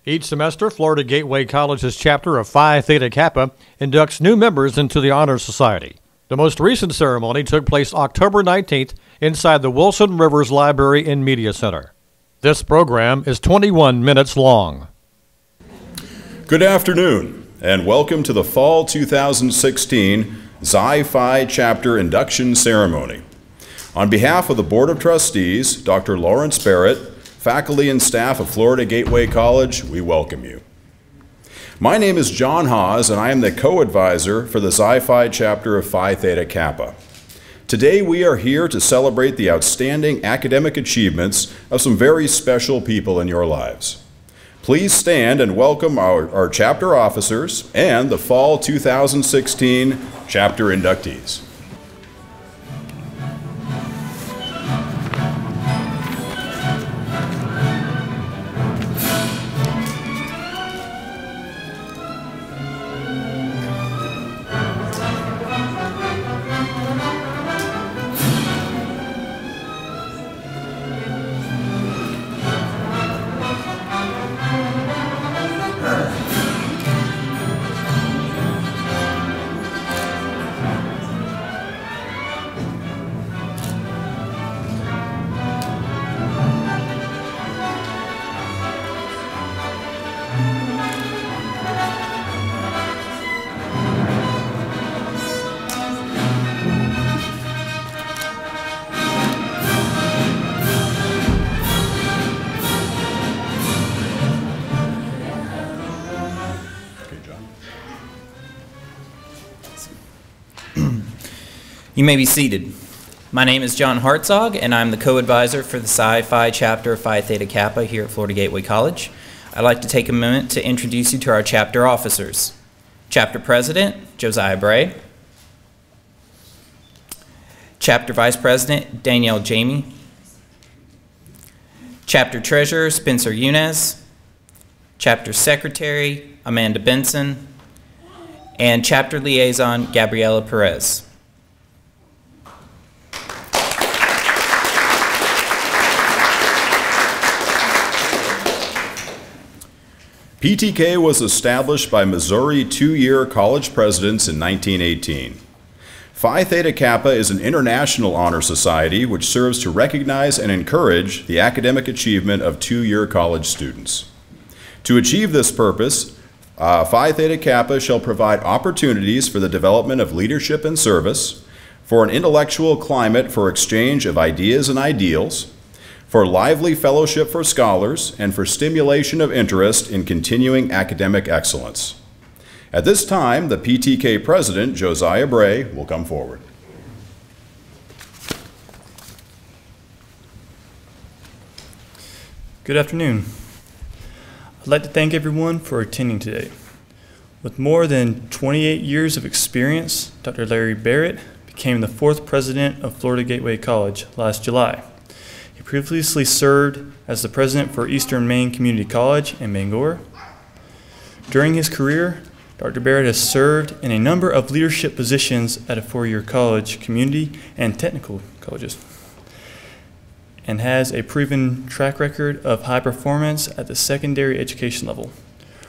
Each semester, Florida Gateway College's chapter of Phi Theta Kappa inducts new members into the Honor Society. The most recent ceremony took place October 19th inside the Wilson Rivers Library and Media Center. This program is 21 minutes long. Good afternoon, and welcome to the Fall 2016 Xi Phi Chapter Induction Ceremony. On behalf of the Board of Trustees, Dr. Lawrence Barrett, faculty and staff of Florida Gateway College, we welcome you. My name is John Hawes, and I am the co-advisor for the Xi Phi Chapter of Phi Theta Kappa. Today we are here to celebrate the outstanding academic achievements of some very special people in your lives. Please stand and welcome our chapter officers and the Fall 2016 chapter inductees. You may be seated. My name is John Hartzog, and I'm the co-advisor for the Xi Phi chapter of Phi Theta Kappa here at Florida Gateway College. I'd like to take a moment to introduce you to our chapter officers. Chapter President, Josiah Bray. Chapter Vice President, Danielle Jamie. Chapter Treasurer, Spencer Yunez. Chapter Secretary, Amanda Benson. And Chapter Liaison, Gabriela Perez. PTK was established by Missouri two-year college presidents in 1918. Phi Theta Kappa is an international honor society which serves to recognize and encourage the academic achievement of two-year college students. To achieve this purpose, Phi Theta Kappa shall provide opportunities for the development of leadership and service, for an intellectual climate for exchange of ideas and ideals, for lively fellowship for scholars, and for stimulation of interest in continuing academic excellence. At this time, the PTK President, Josiah Bray, will come forward. Good afternoon. I'd like to thank everyone for attending today. With more than 28 years of experience, Dr. Larry Barrett became the 4th president of Florida Gateway College last July. He previously served as the president for Eastern Maine Community College in Bangor. During his career, Dr. Barrett has served in a number of leadership positions at a four-year college, community, and technical colleges, and has a proven track record of high performance at the secondary education level.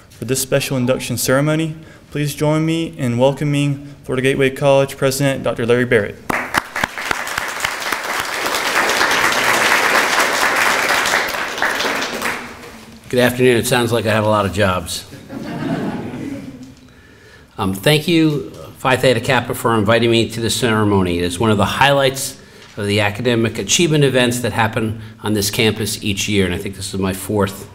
For this special induction ceremony, please join me in welcoming Florida Gateway College President Dr. Larry Barrett. Good afternoon. It sounds like I have a lot of jobs. Thank you, Phi Theta Kappa, for inviting me to this ceremony. It is one of the highlights of the academic achievement events that happen on this campus each year, and I think this is my 4th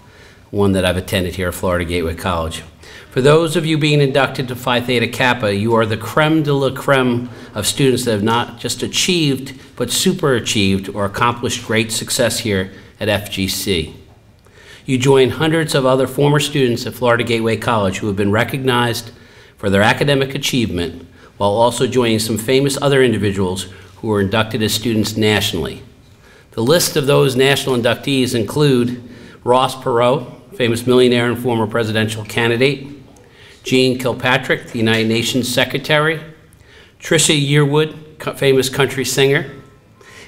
one that I've attended here at Florida Gateway College. For those of you being inducted to Phi Theta Kappa, you are the creme de la creme of students that have not just achieved, but super achieved or accomplished great success here at FGC. You join hundreds of other former students at Florida Gateway College who have been recognized for their academic achievement, while also joining some famous other individuals who were inducted as students nationally. The list of those national inductees include Ross Perot, famous millionaire and former presidential candidate, Jean Kilpatrick, the United Nations Secretary, Tricia Yearwood, famous country singer,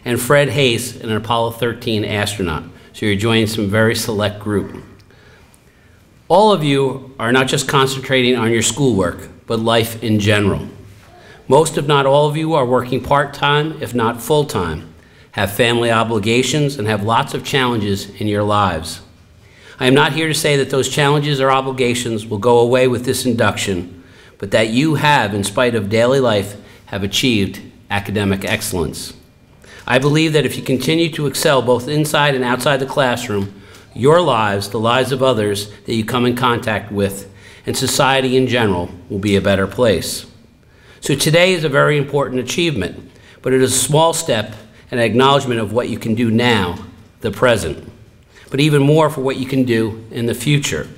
and Fred Hayes, an Apollo 13 astronaut. So you're joining some very select group. All of you are not just concentrating on your schoolwork, but life in general. Most, if not all of you, are working part-time, if not full-time, have family obligations, and have lots of challenges in your lives. I am not here to say that those challenges or obligations will go away with this induction, but that you have, in spite of daily life, have achieved academic excellence. I believe that if you continue to excel both inside and outside the classroom, your lives, the lives of others that you come in contact with, and society in general will be a better place. So today is a very important achievement, but it is a small step and an acknowledgement of what you can do now, the present, but even more for what you can do in the future.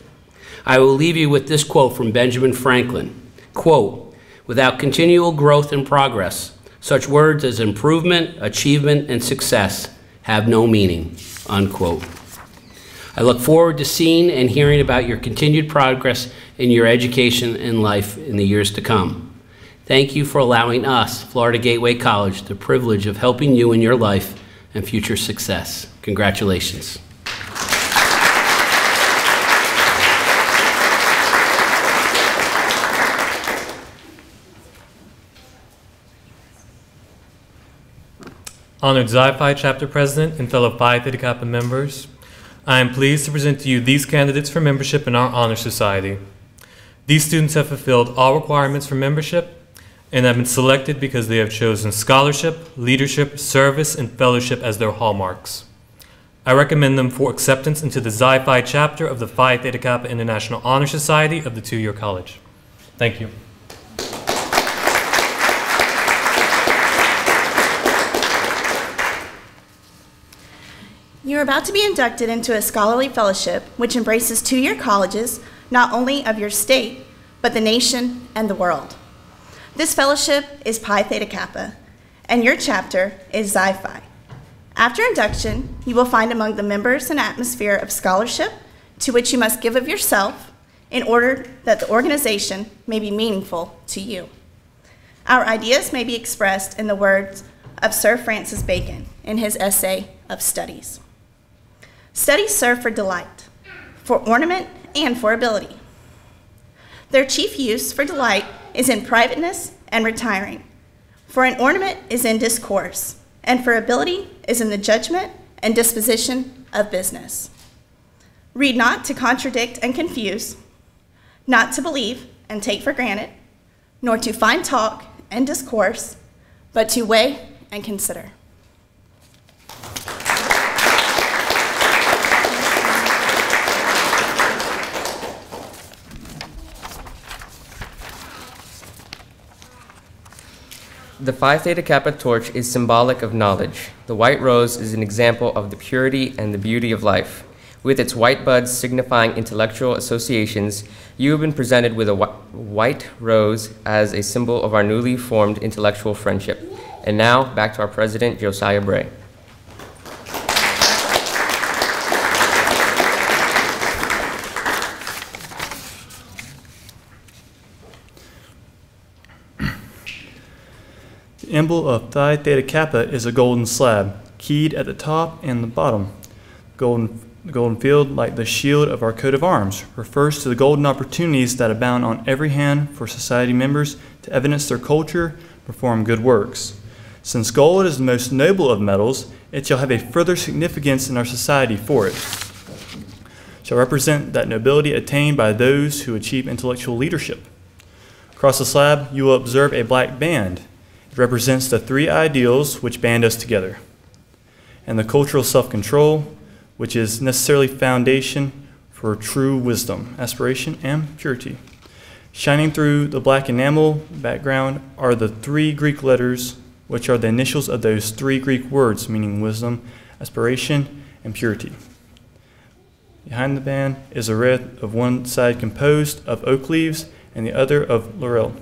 I will leave you with this quote from Benjamin Franklin, quote, "Without continual growth and progress, such words as improvement, achievement, and success have no meaning," unquote. I look forward to seeing and hearing about your continued progress in your education and life in the years to come. Thank you for allowing us, Florida Gateway College, the privilege of helping you in your life and future success. Congratulations. Honored Xi Phi Chapter President and fellow Phi Theta Kappa members, I am pleased to present to you these candidates for membership in our Honor Society. These students have fulfilled all requirements for membership and have been selected because they have chosen scholarship, leadership, service, and fellowship as their hallmarks. I recommend them for acceptance into the Xi Phi chapter of the Phi Theta Kappa International Honor Society of the two-year college. Thank you. You are about to be inducted into a scholarly fellowship which embraces two-year colleges, not only of your state, but the nation and the world. This fellowship is Pi Theta Kappa, and your chapter is Xi Phi. After induction, you will find among the members an atmosphere of scholarship to which you must give of yourself in order that the organization may be meaningful to you. Our ideas may be expressed in the words of Sir Francis Bacon in his essay of Studies. Studies serve for delight, for ornament, and for ability. Their chief use for delight is in privateness and retiring, for an ornament is in discourse, and for ability is in the judgment and disposition of business. Read not to contradict and confuse, not to believe and take for granted, nor to find talk and discourse, but to weigh and consider. The Phi Theta Kappa torch is symbolic of knowledge. The white rose is an example of the purity and the beauty of life. With its white buds signifying intellectual associations, you have been presented with a white rose as a symbol of our newly formed intellectual friendship. And now, back to our president, Josiah Bray. The emblem of Phi Theta Kappa is a golden slab, keyed at the top and the bottom. The golden field, like the shield of our coat of arms, refers to the golden opportunities that abound on every hand for society members to evidence their culture, perform good works. Since gold is the most noble of metals, it shall have a further significance in our society for it. Shall represent that nobility attained by those who achieve intellectual leadership. Across the slab, you will observe a black band. It represents the three ideals which band us together, and the cultural self-control, which is necessarily foundation for true wisdom, aspiration, and purity. Shining through the black enamel background are the three Greek letters, which are the initials of those three Greek words, meaning wisdom, aspiration, and purity. Behind the band is a wreath of one side composed of oak leaves and the other of laurel.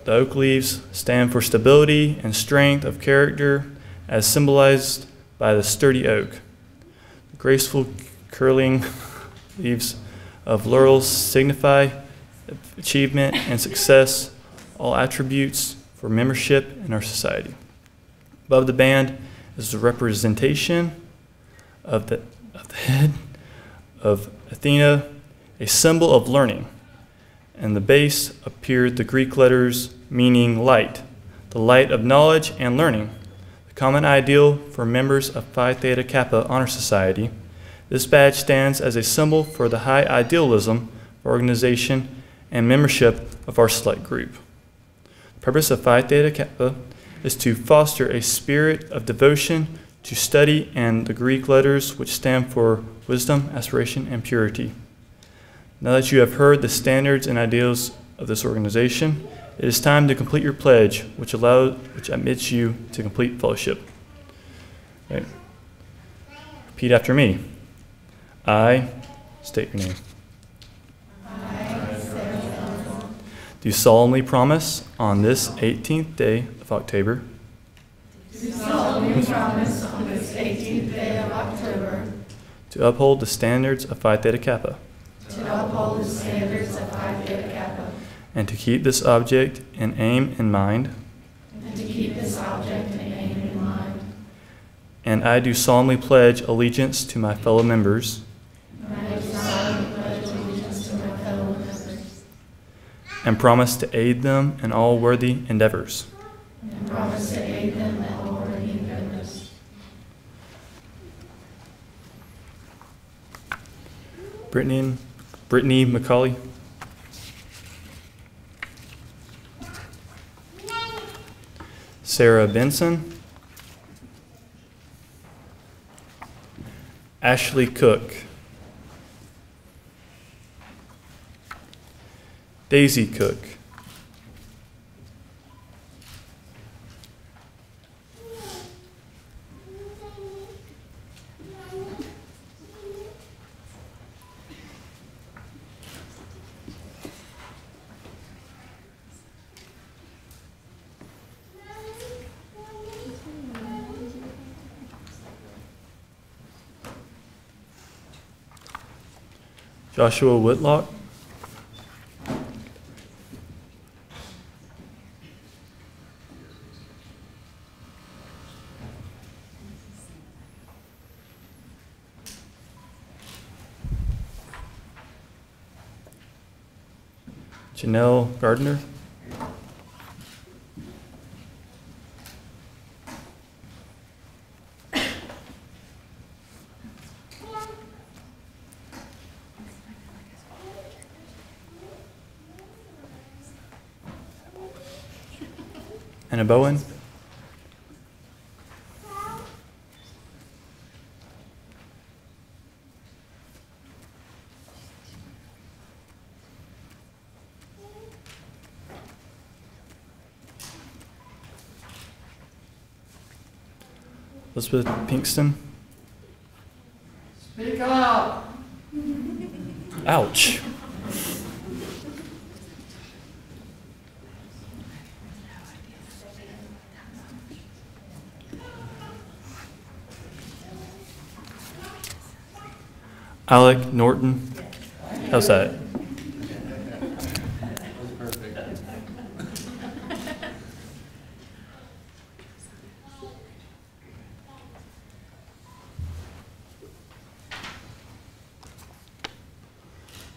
The oak leaves stand for stability and strength of character, as symbolized by the sturdy oak. The graceful curling leaves of laurel signify achievement and success, all attributes for membership in our society. Above the band is the representation of the head of Athena, a symbol of learning. And the base appeared the Greek letters meaning light, the light of knowledge and learning, the common ideal for members of Phi Theta Kappa Honor Society. This badge stands as a symbol for the high idealism of organization and membership of our select group. The purpose of Phi Theta Kappa is to foster a spirit of devotion to study and the Greek letters which stand for wisdom, aspiration, and purity. Now that you have heard the standards and ideals of this organization, it is time to complete your pledge, which admits you to complete fellowship. Okay. Repeat after me. I state your name. Do solemnly promise on this 18th day of October. Do solemnly promise on this 18th day of October. To uphold the standards of Phi Theta Kappa. To uphold the standards of Phi Theta Kappa. And to keep this object and aim in mind. And to keep this object and aim in mind. And I do solemnly pledge allegiance to my fellow members. And promise to aid them in all worthy endeavors. And promise to aid them in all worthy endeavors. Brittany McCauley. Sarah Benson. Ashley Cook. Daisy Cook. Joshua Whitlock. Janelle Gardner. Anna Bowen. Elizabeth Pinkston. Speak up. Ouch. Alec Norton. How's that?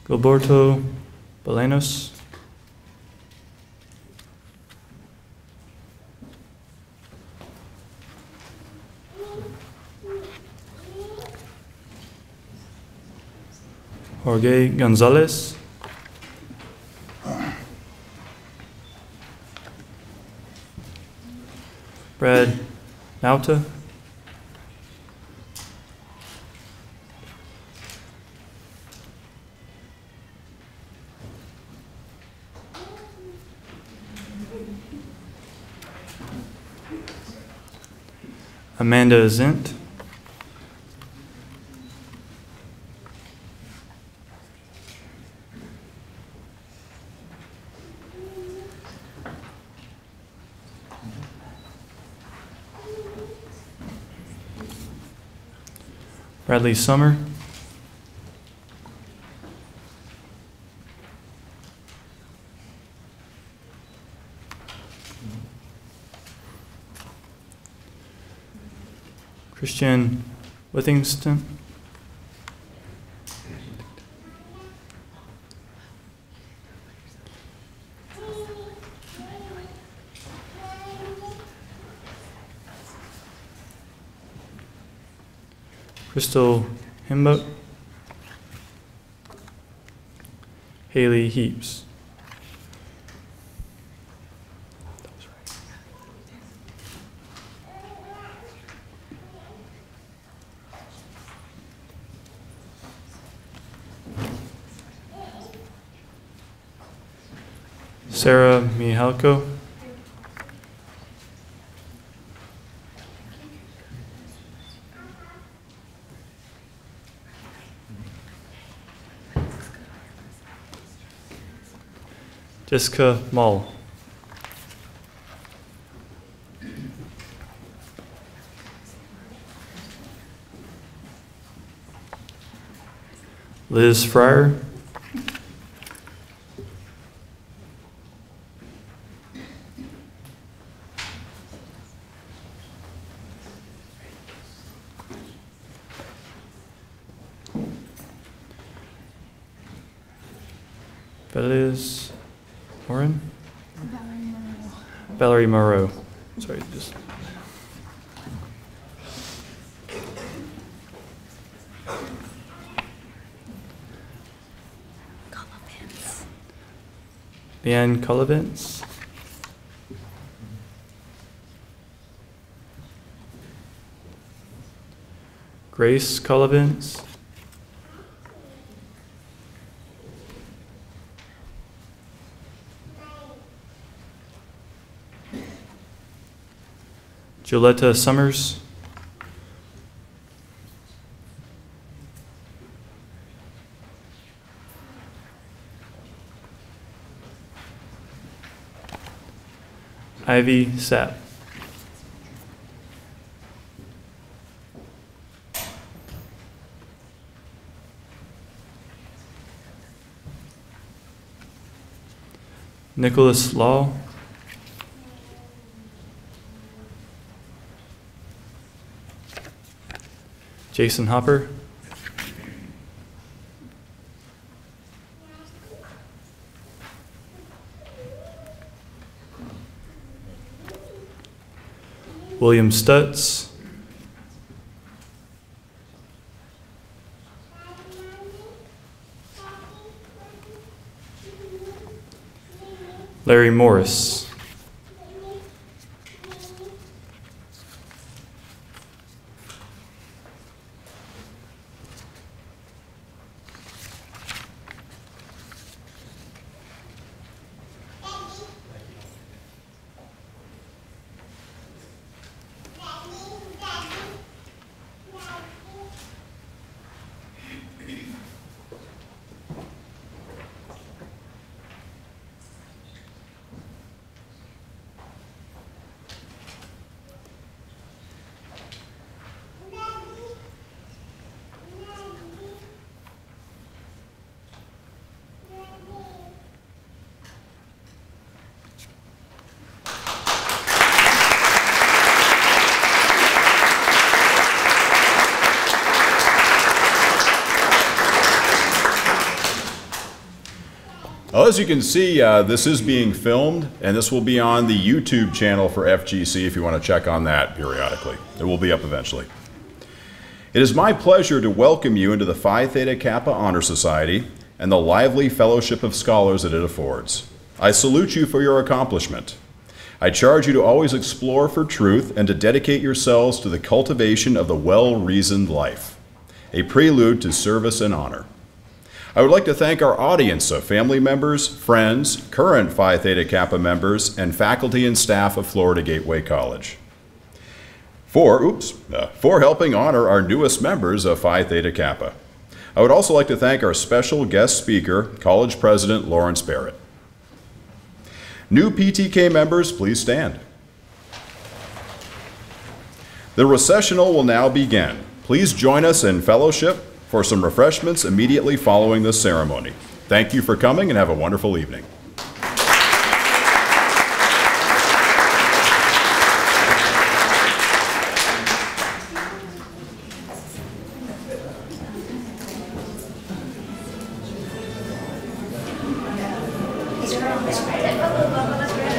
Gilberto Bolanos. Jorge Gonzalez. Brad Nauta. Amanda Zint. Bradley Summer. Christian Withengston. Crystal Himboat, Haley Heaps. Sarah Mihalko, Jessica Mull, Liz Fryer, Liz Warren? Valerie Moreau. Sorry, just. Leanne Collivance. Grace Collivance. Joletta Summers. Ivy Sapp. Nicholas Law. Jason Hopper. William Stutz. Larry Morris. Well, as you can see, this is being filmed, and this will be on the YouTube channel for FGC if you want to check on that periodically. It will be up eventually. It is my pleasure to welcome you into the Phi Theta Kappa Honor Society and the lively fellowship of scholars that it affords. I salute you for your accomplishment. I charge you to always explore for truth and to dedicate yourselves to the cultivation of the well-reasoned life, a prelude to service and honor. I would like to thank our audience of family members, friends, current Phi Theta Kappa members, and faculty and staff of Florida Gateway College for helping honor our newest members of Phi Theta Kappa. I would also like to thank our special guest speaker, College President Lawrence Barrett. New PTK members, please stand. The recessional will now begin. Please join us in fellowship for some refreshments immediately following this ceremony. Thank you for coming and have a wonderful evening. Is there a